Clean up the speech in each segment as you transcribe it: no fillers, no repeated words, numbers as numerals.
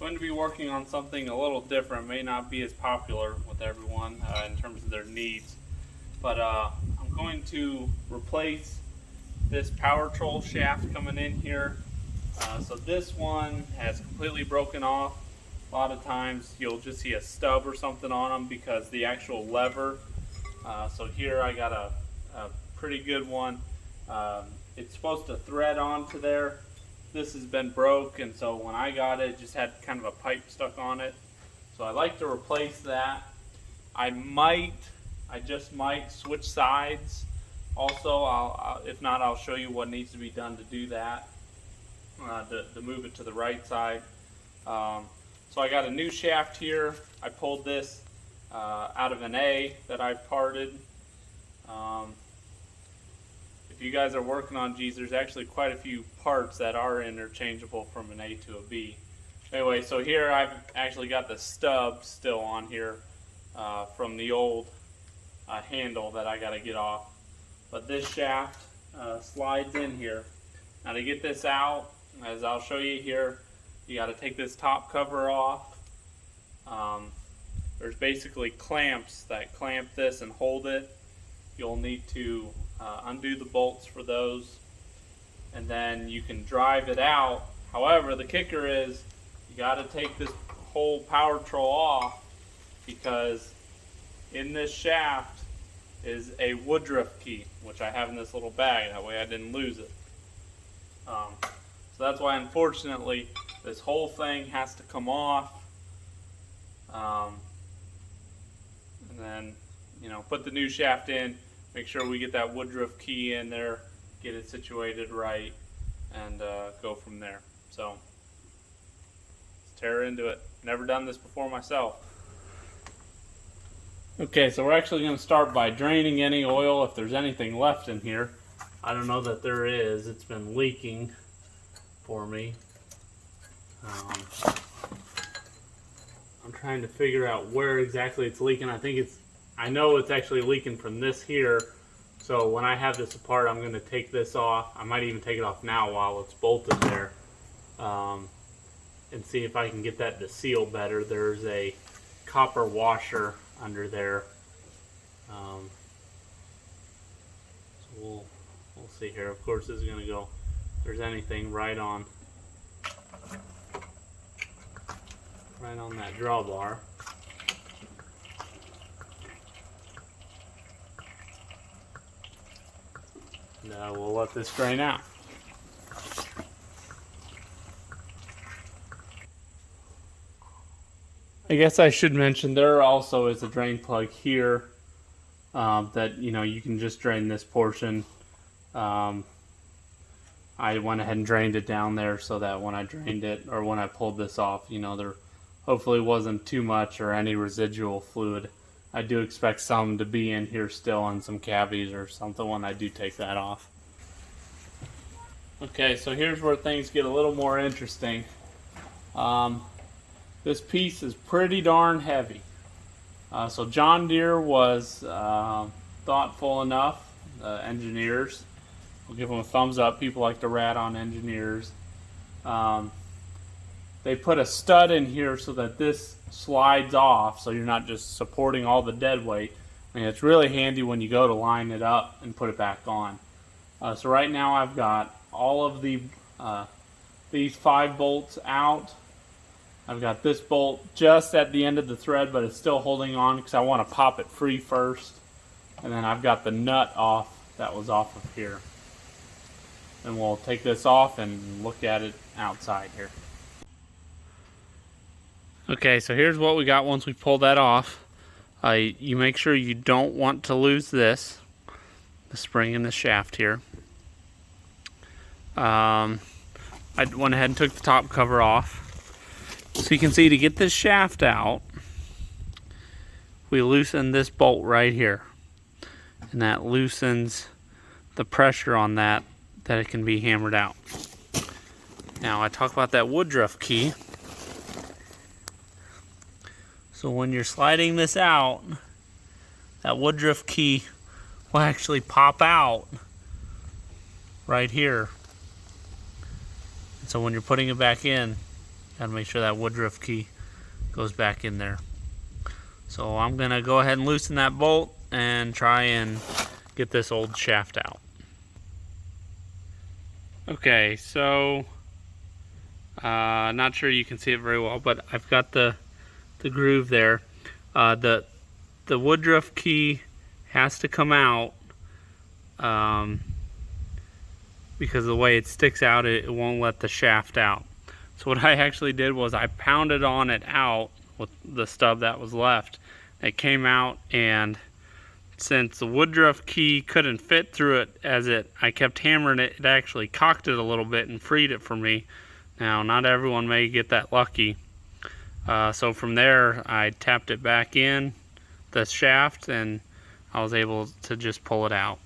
Going to be working on something a little different. May not be as popular with everyone in terms of their needs, but I'm going to replace this Powr Trol shaft coming in here. So this one has completely broken off. A lot of times you'll just see a stub or something on them because the actual lever. So here I got a pretty good one. It's supposed to thread onto there. This has been broke, and so when I got it, it just had kind of a pipe stuck on it. So I like to replace that. I just might switch sides. Also, if not, I'll show you what needs to be done to do that, to move it to the right side. So I got a new shaft here. I pulled this out of an A that I've parted. If you guys are working on G's, there's actually quite a few parts that are interchangeable from an A to a B. Anyway, so here I've actually got the stub still on here from the old handle that I got to get off. But this shaft slides in here. Now to get this out, as I'll show you here, you got to take this top cover off. There's basically clamps that clamp this and hold it. You'll need to undo the bolts for those, and then you can drive it out. However, the kicker is you got to take this whole Powr Trol off, because in this shaft is a woodruff key, which I have in this little bag. That way I didn't lose it. So that's why, unfortunately, this whole thing has to come off. And then, put the new shaft in. Make sure we get that woodruff key in there, get it situated right, and go from there. So let's tear into it. Never done this before myself. Okay, so we're actually going to start by draining any oil if there's anything left in here. I don't know that there is. It's been leaking for me. I'm trying to figure out where exactly it's leaking. I know it's actually leaking from this here. So when I have this apart, I'm going to take this off. I might even take it off now while it's bolted there, and see if I can get that to seal better. There's a copper washer under there. So we'll see here. Of course, this is going to go, if there's anything right on that drawbar. And we'll let this drain out. I guess I should mention there also is a drain plug here that you can just drain this portion. I went ahead and drained it down there so that when I drained it, or when I pulled this off, there hopefully wasn't too much or any residual fluid. I do expect some to be in here still, and some cavities or something when I do take that off. Okay, so here's where things get a little more interesting. This piece is pretty darn heavy. So John Deere was thoughtful enough, engineers. We'll give them a thumbs up. People like to rat on engineers. They put a stud in here so that this slides off, so you're not just supporting all the dead weight. It's really handy when you go to line it up and put it back on. So right now I've got all of these 5 bolts out. I've got this bolt just at the end of the thread, but it's still holding on because I want to pop it free first. And then I've got the nut off that was off of here. And we'll take this off and look at it outside here. Okay, so here's what we got once we pull that off. You make sure you don't want to lose this, the spring in the shaft here. I went ahead and took the top cover off. So you can see, to get this shaft out, we loosen this bolt right here. And that loosens the pressure on that it can be hammered out. Now I talk about that woodruff key. So when you're sliding this out, that woodruff key will actually pop out right here. And so when you're putting it back in, Gotta make sure that woodruff key goes back in there. So I'm gonna go ahead and loosen that bolt and try and get this old shaft out. Okay, so not sure you can see it very well, but I've got the groove there. The woodruff key has to come out because of the way it sticks out, it won't let the shaft out. So what I actually did was I pounded on it out with the stub that was left. It came out, and since the woodruff key couldn't fit through it I kept hammering it, it actually cocked it a little bit and freed it for me. Now, not everyone may get that lucky. So from there, I tapped it back in the shaft, and I was able to just pull it out.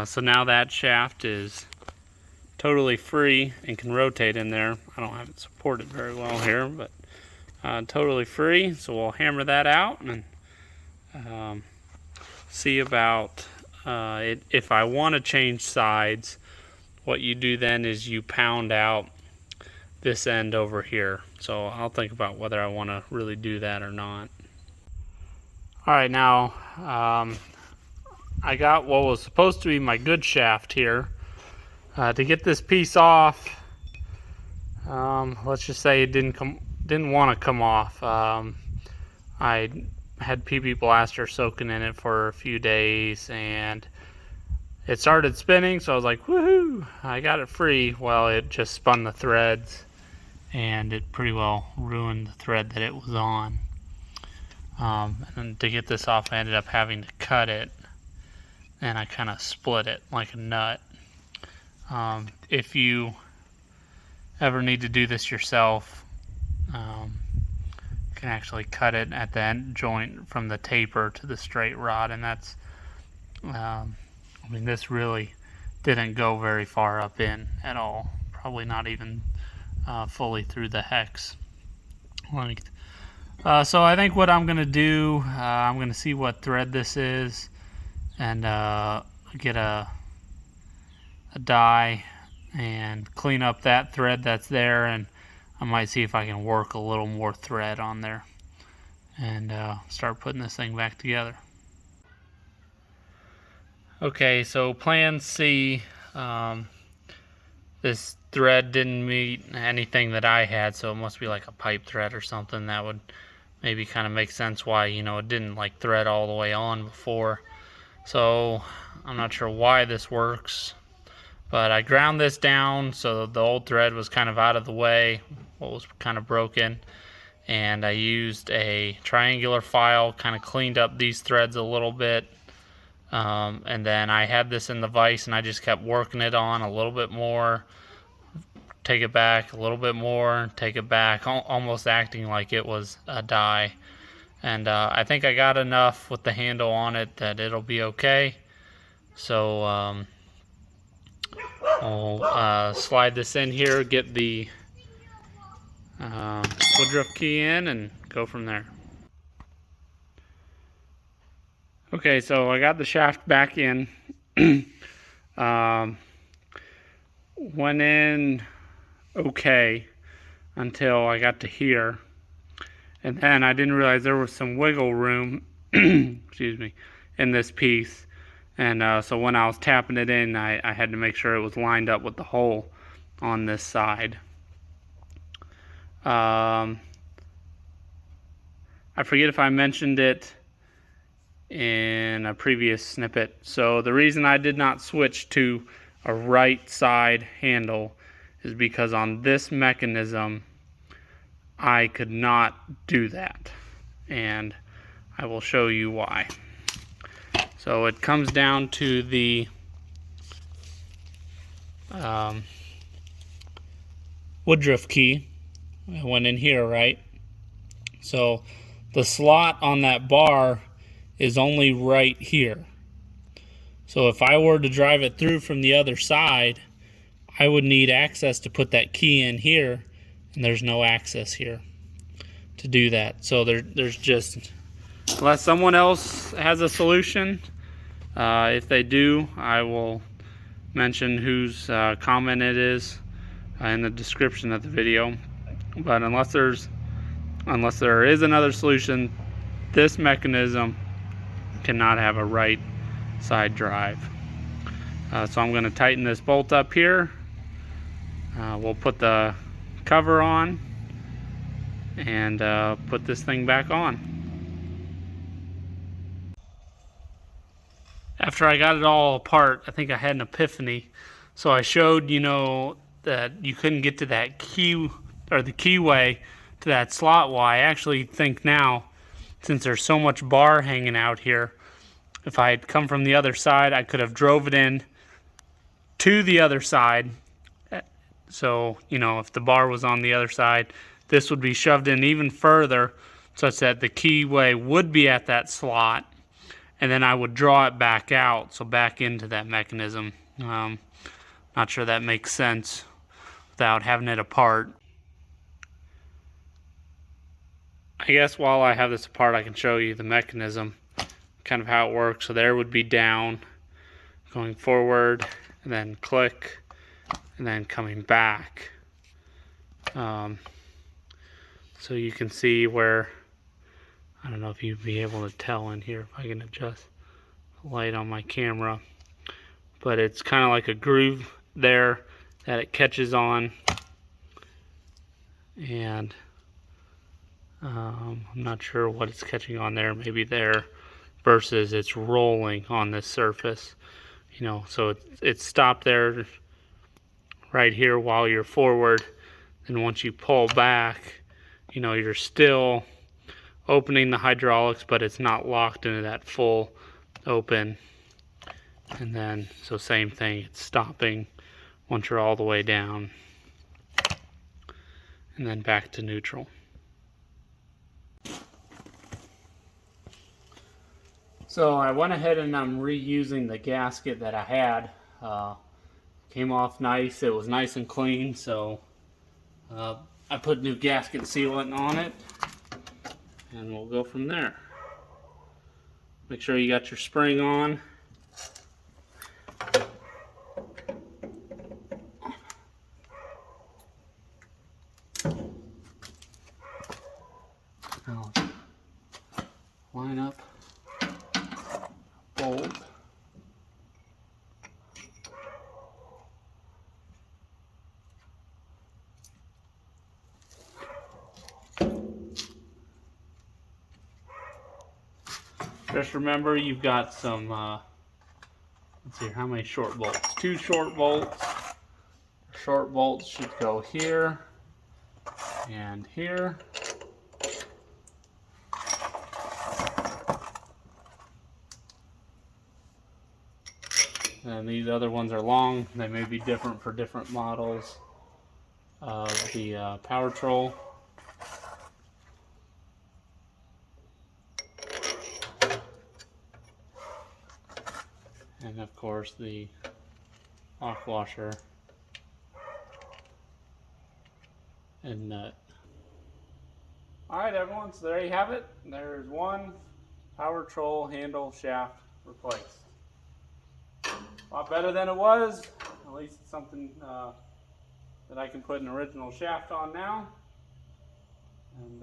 So now that shaft is totally free and can rotate in there. I don't have it supported very well here, but totally free. So we'll hammer that out and see about it. If I want to change sides, what you do then is you pound out this end over here. So I'll think about whether I want to really do that or not. Alright, now I got what was supposed to be my good shaft here. To get this piece off, let's just say it didn't want to come off. I had PP blaster soaking in it for a few days, and it started spinning, so I was like, woohoo, I got it free. Well, it just spun the threads, and it pretty well ruined the thread that it was on. And to get this off, I ended up having to cut it, and I kind of split it like a nut. If you ever need to do this yourself, you can actually cut it at the end joint from the taper to the straight rod, and that's I mean, this really didn't go very far up in at all, probably not even fully through the hex length. So I think what I'm gonna do, I'm gonna see what thread this is, and get a die and clean up that thread that's there, and I might see if I can work a little more thread on there and start putting this thing back together. Okay, so plan C, this thread didn't meet anything that I had, so it must be like a pipe thread or something. That would maybe kind of make sense why, you know, it didn't like thread all the way on before. So I'm not sure why this works, but I ground this down so the old thread was kind of out of the way, what was kind of broken, and I used a triangular file, kind of cleaned up these threads a little bit, and then I had this in the vise, and I just kept working it on a little bit more, take it back a little bit more, take it back, almost acting like it was a die. And I think I got enough with the handle on it that it'll be okay. So I'll slide this in here, get the woodruff key in, and go from there. Okay, so I got the shaft back in. Went in okay until I got to here, and then I didn't realize there was some wiggle room excuse me, in this piece, and so when I was tapping it in, I had to make sure it was lined up with the hole on this side. I forget if I mentioned it in a previous snippet. So the reason I did not switch to a right side handle is because on this mechanism I could not do that, and I will show you why. So it comes down to the woodruff key. I went in here, right? So the slot on that bar is only right here. So if I were to drive it through from the other side, I would need access to put that key in here, and there's no access here to do that. So there's just, unless someone else has a solution, if they do, I will mention whose comment it is in the description of the video. But unless there is another solution, this mechanism cannot have a right side drive. So I'm going to tighten this bolt up here. We'll put the cover on and put this thing back on. After I got it all apart, I think I had an epiphany. So I showed, that you couldn't get to that key, or the keyway to that slot Y. I actually think now, since there's so much bar hanging out here, if I had come from the other side, I could have drove it in to the other side. So, if the bar was on the other side, this would be shoved in even further, such that the keyway would be at that slot, and then I would draw it back out, so back into that mechanism. Not sure that makes sense without having it apart. I guess while I have this apart, I can show you the mechanism, kind of how it works. So there would be down, going forward, and then click, and then coming back. So you can see where, I don't know if you'd be able to tell in here, if I can adjust the light on my camera, but it's kind of like a groove there that it catches on, and I'm not sure what it's catching on there, maybe there, versus it's rolling on this surface, so it's stopped there right here while you're forward, and once you pull back, you're still opening the hydraulics, but it's not locked into that full open. And then, so same thing, it's stopping once you're all the way down, and then back to neutral. So I went ahead and I'm reusing the gasket that I had. Came off nice, it was nice and clean, so I put new gasket sealant on it, and we'll go from there. Make sure you got your spring on. Now line up bolt. Just remember, you've got some, let's see, how many short bolts? 2 short bolts. Short bolts should go here and here. And these other ones are long. They may be different for different models of the Powr Trol. And of course the lock washer and nut. Alright everyone, so there you have it. There's one Powr Trol handle shaft replaced. A lot better than it was. At least it's something that I can put an original shaft on now. And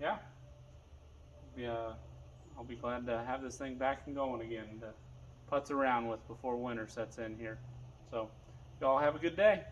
yeah, I'll be glad to have this thing back and going again to putz around with before winter sets in here. So y'all have a good day.